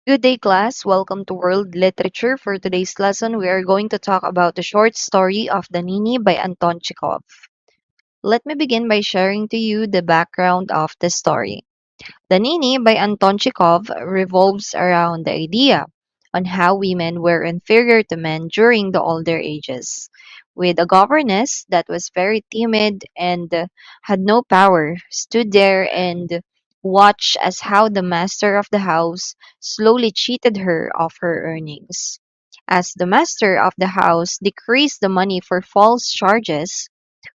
Good day, class. Welcome to World Literature. For today's lesson, we are going to talk about the short story of the Ninny by Anton Chekhov. Let me begin by sharing to you the background of the story. The Ninny by Anton Chekhov revolves around the idea on how women were inferior to men during the older ages. With a governess that was very timid and had no power, stood there and watched as how the master of the house slowly cheated her of her earnings. As the master of the house decreased the money for false charges,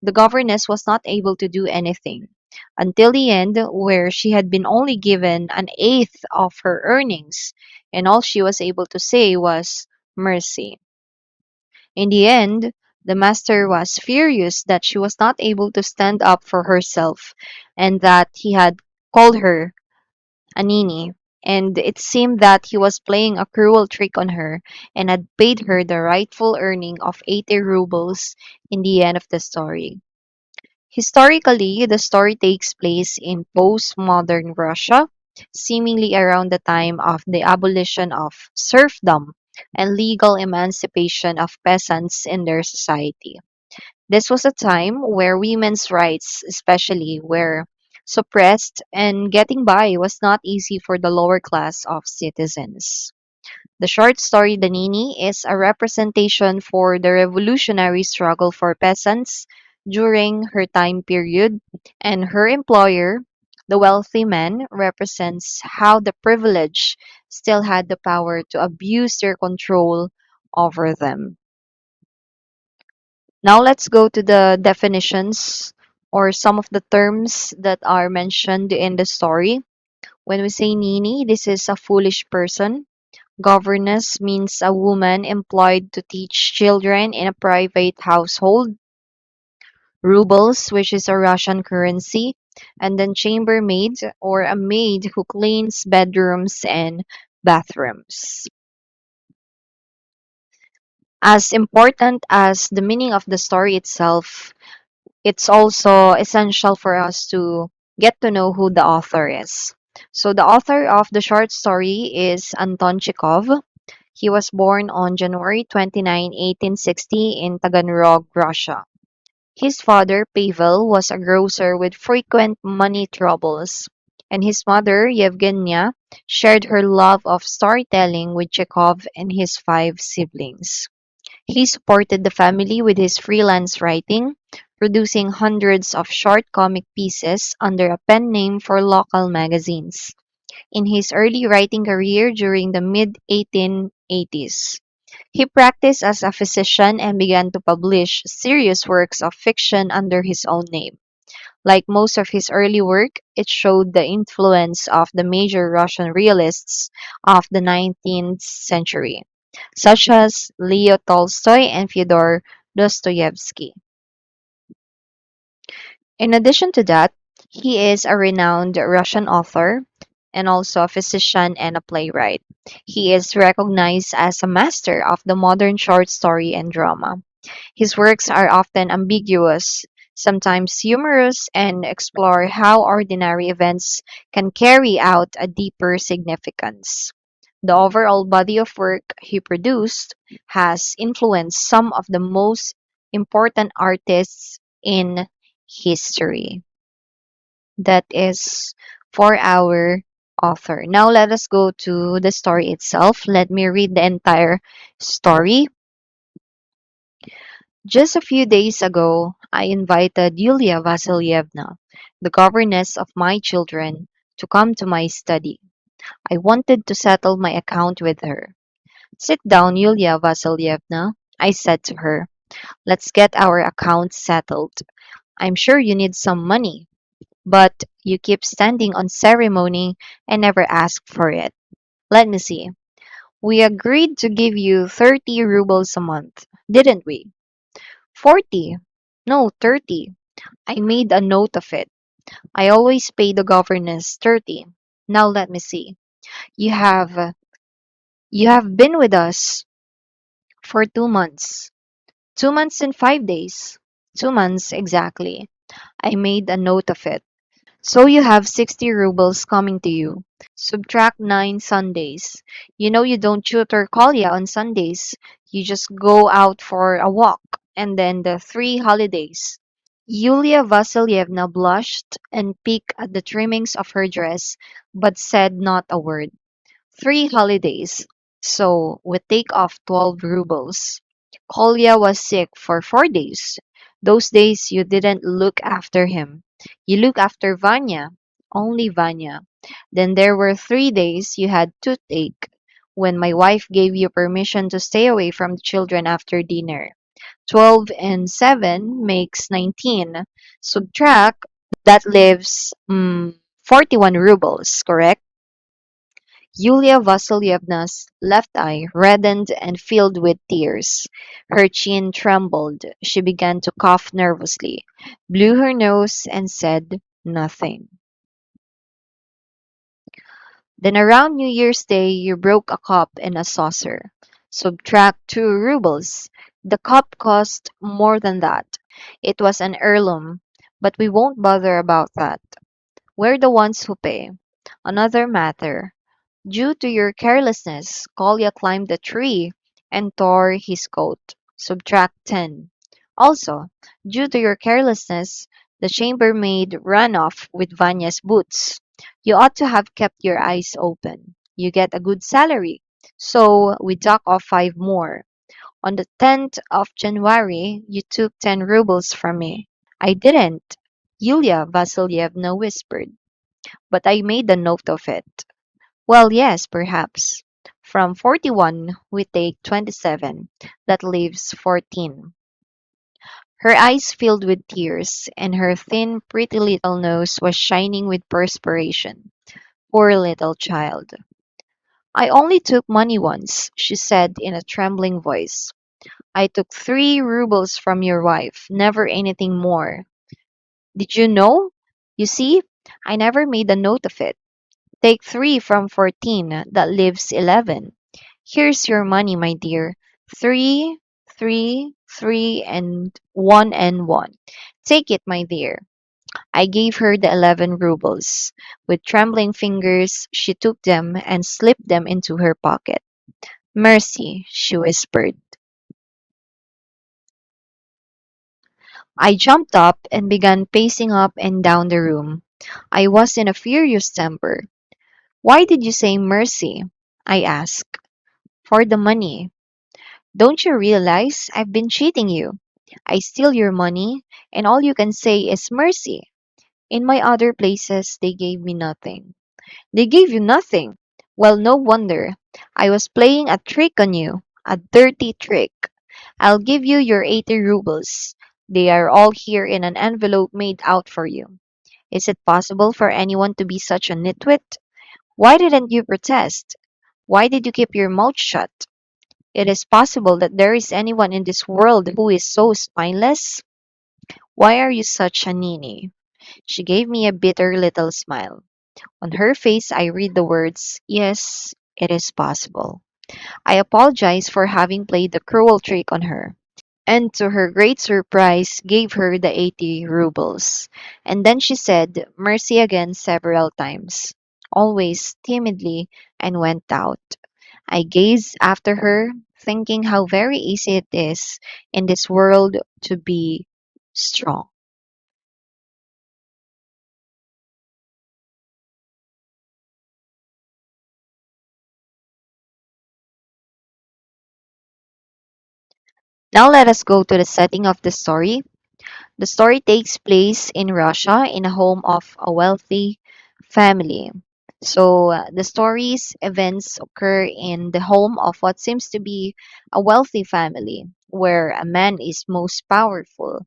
the governess was not able to do anything until the end, where she had been only given an eighth of her earnings, and all she was able to say was mercy. In the end, the master was furious that she was not able to stand up for herself and that he had called her a ninny. And it seemed that he was playing a cruel trick on her and had paid her the rightful earning of 80 rubles in the end of the story. Historically, the story takes place in postmodern Russia, seemingly around the time of the abolition of serfdom and legal emancipation of peasants in their society. This was a time where women's rights, especially, were suppressed, and getting by was not easy for the lower class of citizens. The short story Danini is a representation for the revolutionary struggle for peasants during her time period, and her employer, the wealthy man, represents how the privileged still had the power to abuse their control over them. Now let's go to the definitions or some of the terms that are mentioned in the story. When we say Nini, this is a foolish person. Governess means a woman employed to teach children in a private household. Rubles, which is a Russian currency. And then chambermaid, or a maid who cleans bedrooms and bathrooms. As important as the meaning of the story itself, it's also essential for us to get to know who the author is. So the author of the short story is Anton Chekhov. He was born on January 29, 1860 in Taganrog, Russia. His father, Pavel, was a grocer with frequent money troubles, and his mother, Yevgenia, shared her love of storytelling with Chekhov and his five siblings. He supported the family with his freelance writing, producing hundreds of short comic pieces under a pen name for local magazines. In his early writing career during the mid 1880s, he practiced as a physician and began to publish serious works of fiction under his own name. Like most of his early work, it showed the influence of the major Russian realists of the 19th century, such as Leo Tolstoy and Fyodor Dostoevsky. In addition to that, he is a renowned Russian author and also a physician and a playwright. He is recognized as a master of the modern short story and drama. His works are often ambiguous, sometimes humorous, and explore how ordinary events can carry out a deeper significance. The overall body of work he produced has influenced some of the most important artists in history. That is for our author. Now let us go to the story itself. Let me read the entire story. Just a few days ago, I invited Yulia Vasilyevna, the governess of my children, to come to my study. I wanted to settle my account with her. Sit down, Yulia Vasilyevna, I said to her. Let's get our account settled. I'm sure you need some money, but you keep standing on ceremony and never ask for it. Let me see. We agreed to give you 30 rubles a month, didn't we? 40. No, 30. I made a note of it. I always pay the governess 30. Now let me see. You have you have been with us for 2 months. 2 months and 5 days. 2 months exactly. I made a note of it. So you have 60 rubles coming to you. Subtract 9 Sundays. You know you don't tutor Kolya on Sundays. You just go out for a walk. And then the 3 holidays. Yulia Vasilyevna blushed and peeked at the trimmings of her dress, but said not a word. 3 holidays. So we take off 12 rubles. Kolya was sick for 4 days. Those days you didn't look after him. You look after Vanya. Only Vanya. Then there were 3 days you had toothache when my wife gave you permission to stay away from the children after dinner. 12 and 7 makes 19. Subtract, that leaves 41 rubles, correct? Yulia Vasilyevna's left eye reddened and filled with tears. Her chin trembled. She began to cough nervously, blew her nose, and said nothing. Then around New Year's Day, you broke a cup and a saucer. Subtract 2 rubles. The cup cost more than that. It was an heirloom, but we won't bother about that. We're the ones who pay. Another matter. Due to your carelessness, Kolya climbed the tree and tore his coat. Subtract 10. Also, due to your carelessness, the chambermaid ran off with Vanya's boots. You ought to have kept your eyes open. You get a good salary. So we dock off 5 more. On the 10th of January, you took 10 rubles from me. I didn't, Yulia Vasilyevna whispered, but I made a note of it. Well, yes, perhaps. From 41, we take 27. That leaves 14. Her eyes filled with tears, and her thin, pretty little nose was shining with perspiration. Poor little child. I only took money once, she said in a trembling voice. I took 3 rubles from your wife, never anything more. Did you know? You see, I never made a note of it. Take 3 from 14, that leaves 11. Here's your money, my dear. 3, 3, 3, and 1. Take it, my dear. I gave her the 11 rubles. With trembling fingers, she took them and slipped them into her pocket. Mercy, she whispered. I jumped up and began pacing up and down the room. I was in a furious temper. Why did you say mercy? I asked. For the money. Don't you realize I've been cheating you? I steal your money, and all you can say is mercy. In my other places, they gave me nothing. They gave you nothing? Well, no wonder. I was playing a trick on you, a dirty trick. I'll give you your 80 rubles. They are all here in an envelope made out for you. Is it possible for anyone to be such a nitwit? Why didn't you protest? Why did you keep your mouth shut? It is possible that there is anyone in this world who is so spineless. Why are you such a ninny? She gave me a bitter little smile. On her face, I read the words, yes, it is possible. I apologized for having played the cruel trick on her, and to her great surprise, gave her the 80 rubles. And then she said, mercy again several times, always timidly, and went out. I gazed after her, thinking how very easy it is in this world to be strong. Now let us go to the setting of the story. The story takes place in Russia in a home of a wealthy family. So the story's events occur in the home of what seems to be a wealthy family where a man is most powerful.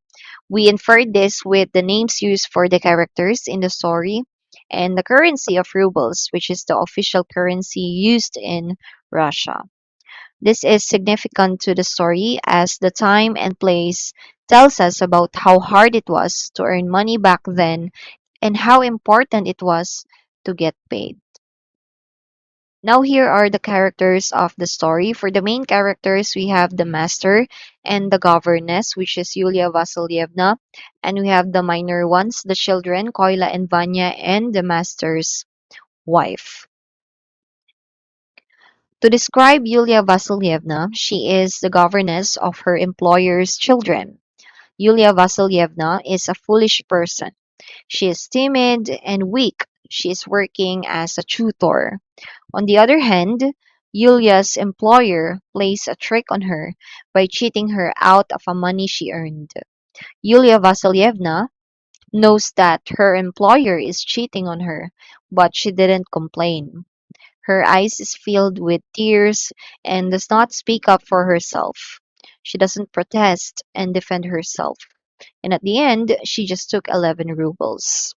We inferred this with the names used for the characters in the story and the currency of rubles, which is the official currency used in Russia. This is significant to the story as the time and place tells us about how hard it was to earn money back then and how important it was to get paid. Now here are the characters of the story. For the main characters, we have the master and the governess, which is Yulia Vasilyevna, and we have the minor ones, the children, Koila and Vanya, and the master's wife. To describe Yulia Vasilyevna, she is the governess of her employer's children. Yulia Vasilyevna is a foolish person. She is timid and weak. She is working as a tutor. On the other hand, Yulia's employer plays a trick on her by cheating her out of a money she earned. Yulia Vasilyevna knows that her employer is cheating on her, but she didn't complain. Her eyes is filled with tears and does not speak up for herself. She doesn't protest and defend herself. And at the end, she just took 11 rubles.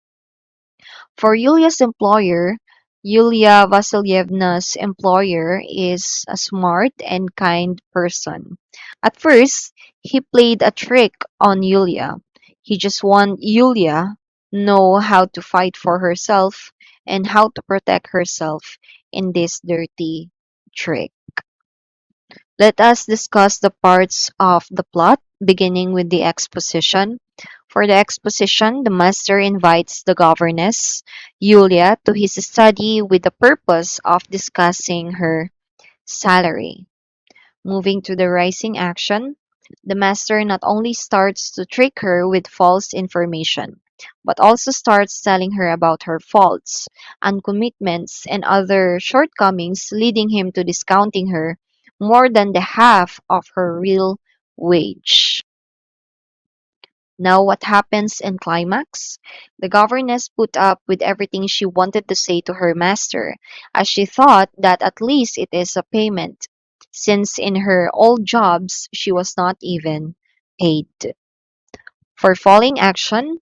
For Yulia's employer, Yulia Vasilyevna's employer is a smart and kind person. At first, he played a trick on Yulia. He just want Yulia know how to fight for herself and how to protect herself in this dirty trick. Let us discuss the parts of the plot, beginning with the exposition. For the exposition, the master invites the governess, Yulia, to his study with the purpose of discussing her salary. Moving to the rising action, the master not only starts to trick her with false information, but also starts telling her about her faults, uncommitments, and other shortcomings, leading him to discounting her more than the half of her real wage. Now, what happens in Climax? The governess put up with everything she wanted to say to her master, as she thought that at least it is a payment, since in her old jobs she was not even paid. For falling action,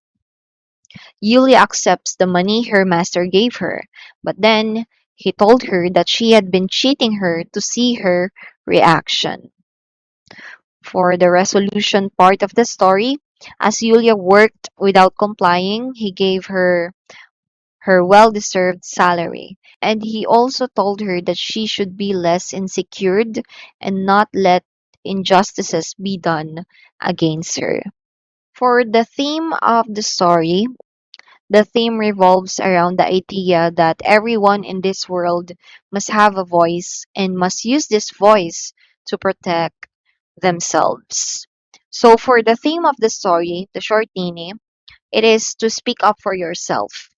Yulia accepts the money her master gave her, but then he told her that she had been cheating her to see her reaction. For the resolution part of the story, as Yulia worked without complying, he gave her well-deserved salary, and he also told her that she should be less insecure and not let injustices be done against her. For the theme of the story, the theme revolves around the idea that everyone in this world must have a voice and must use this voice to protect themselves. So, for the theme of the story, the short Nini, it is to speak up for yourself.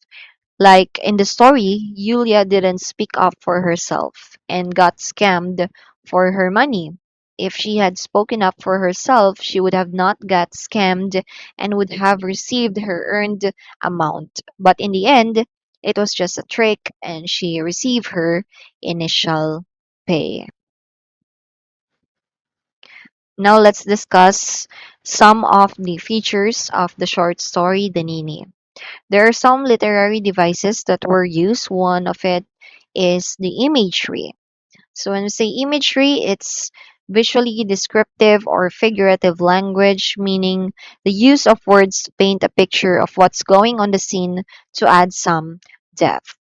Like in the story, Yulia didn't speak up for herself and got scammed for her money. If she had spoken up for herself, she would have not got scammed and would have received her earned amount. But in the end, it was just a trick and she received her initial pay. Now let's discuss some of the features of the short story, The Nini. There are some literary devices that were used. One of it is the imagery. So when we say imagery, it's visually descriptive or figurative language, meaning the use of words to paint a picture of what's going on the scene to add some depth.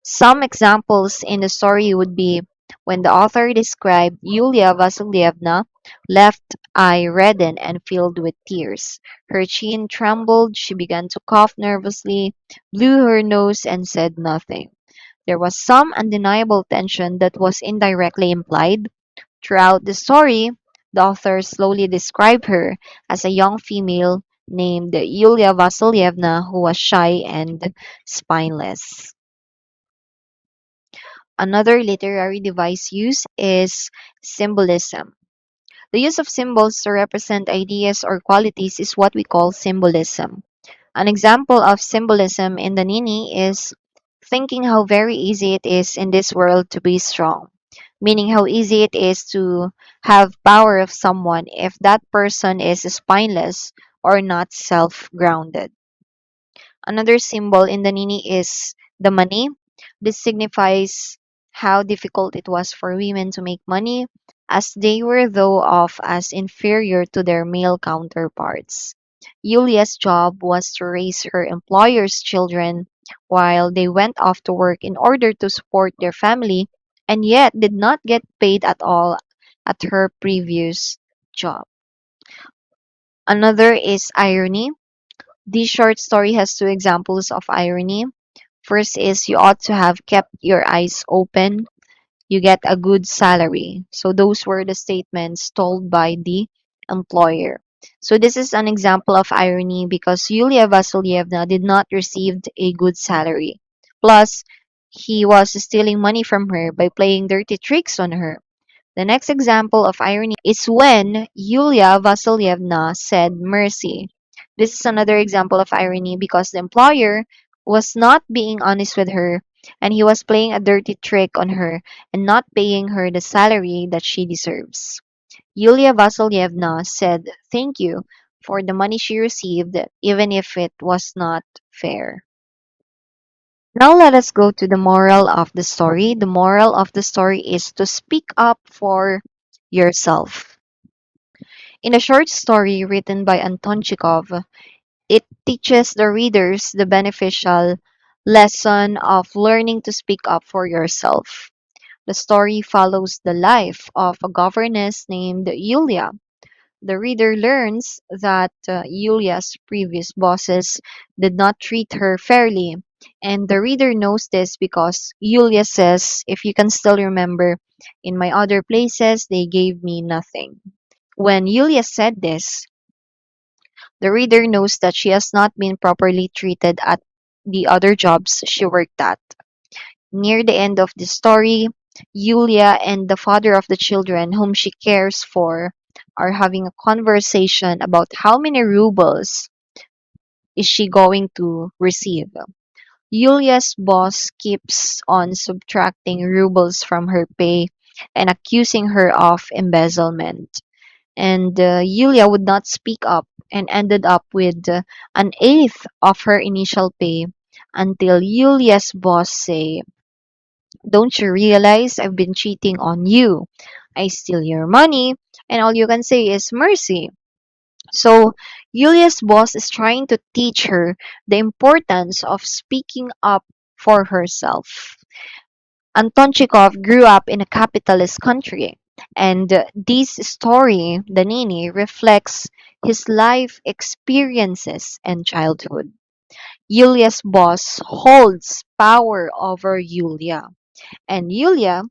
Some examples in the story would be when the author described Yulia Vasilyevna, left eye reddened and filled with tears. Her chin trembled, she began to cough nervously, blew her nose, and said nothing. There was some undeniable tension that was indirectly implied. Throughout the story, the author slowly described her as a young female named Yulia Vasilyevna who was shy and spineless. Another literary device used is symbolism. The use of symbols to represent ideas or qualities is what we call symbolism. An example of symbolism in the Nini is thinking how very easy it is in this world to be strong, meaning how easy it is to have power of someone if that person is spineless or not self-grounded. Another symbol in the Nini is the money. This signifies how difficult it was for women to make money, as they were thought of as inferior to their male counterparts. Yulia's job was to raise her employer's children, while they went off to work in order to support their family and yet did not get paid at all at her previous job. Another is irony. This short story has two examples of irony. First is you ought to have kept your eyes open. You get a good salary. So those were the statements told by the employer. So this is an example of irony because Yulia Vasilyevna did not receive a good salary. Plus, he was stealing money from her by playing dirty tricks on her. The next example of irony is when Yulia Vasilyevna said mercy. This is another example of irony because the employer was not being honest with her and he was playing a dirty trick on her and not paying her the salary that she deserves. Yulia Vasilyevna said thank you for the money she received, even if it was not fair. Now let us go to the moral of the story. The moral of the story is to speak up for yourself. In a short story written by Anton Chekhov, it teaches the readers the beneficial lesson of learning to speak up for yourself. The story follows the life of a governess named Yulia. The reader learns that Yulia's previous bosses did not treat her fairly, and the reader knows this because Yulia says, if you can still remember, in my other places they gave me nothing. When Yulia said this, the reader knows that she has not been properly treated at the other jobs she worked at. Near the end of the story, Yulia and the father of the children, whom she cares for, are having a conversation about how many rubles is she going to receive. Yulia's boss keeps on subtracting rubles from her pay and accusing her of embezzlement. And Yulia would not speak up and ended up with an eighth of her initial pay until Yulia's boss say, don't you realize I've been cheating on you? I steal your money, and all you can say is mercy. So, Yulia's boss is trying to teach her the importance of speaking up for herself. Anton Chekhov grew up in a capitalist country, and this story, the Ninny, reflects his life experiences and childhood. Yulia's boss holds power over Yulia, and Yulia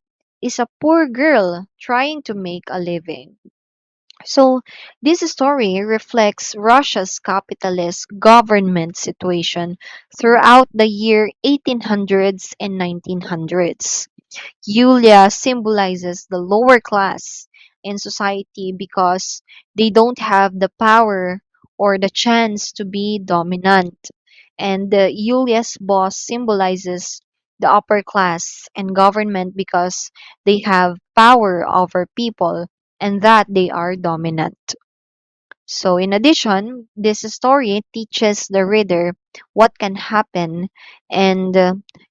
is a poor girl trying to make a living. So, this story reflects Russia's capitalist government situation throughout the year 1800s and 1900s. Yulia symbolizes the lower class in society because they don't have the power or the chance to be dominant. And Yulia's boss symbolizes the upper class and government because they have power over people and that they are dominant. So, in addition, this story teaches the reader what can happen and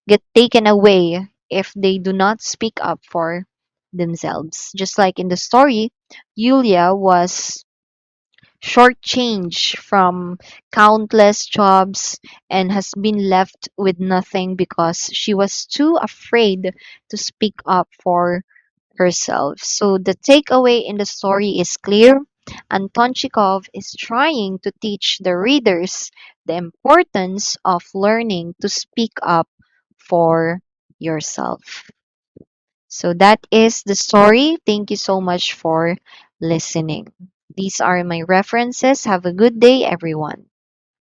get taken away if they do not speak up for themselves. Just like in the story, Yulia was shortchanged from countless jobs and has been left with nothing because she was too afraid to speak up for herself. So the takeaway in the story is clear. Anton Chekhov is trying to teach the readers the importance of learning to speak up for yourself. So that is the story. Thank you so much for listening. These are my references. Have a good day, everyone.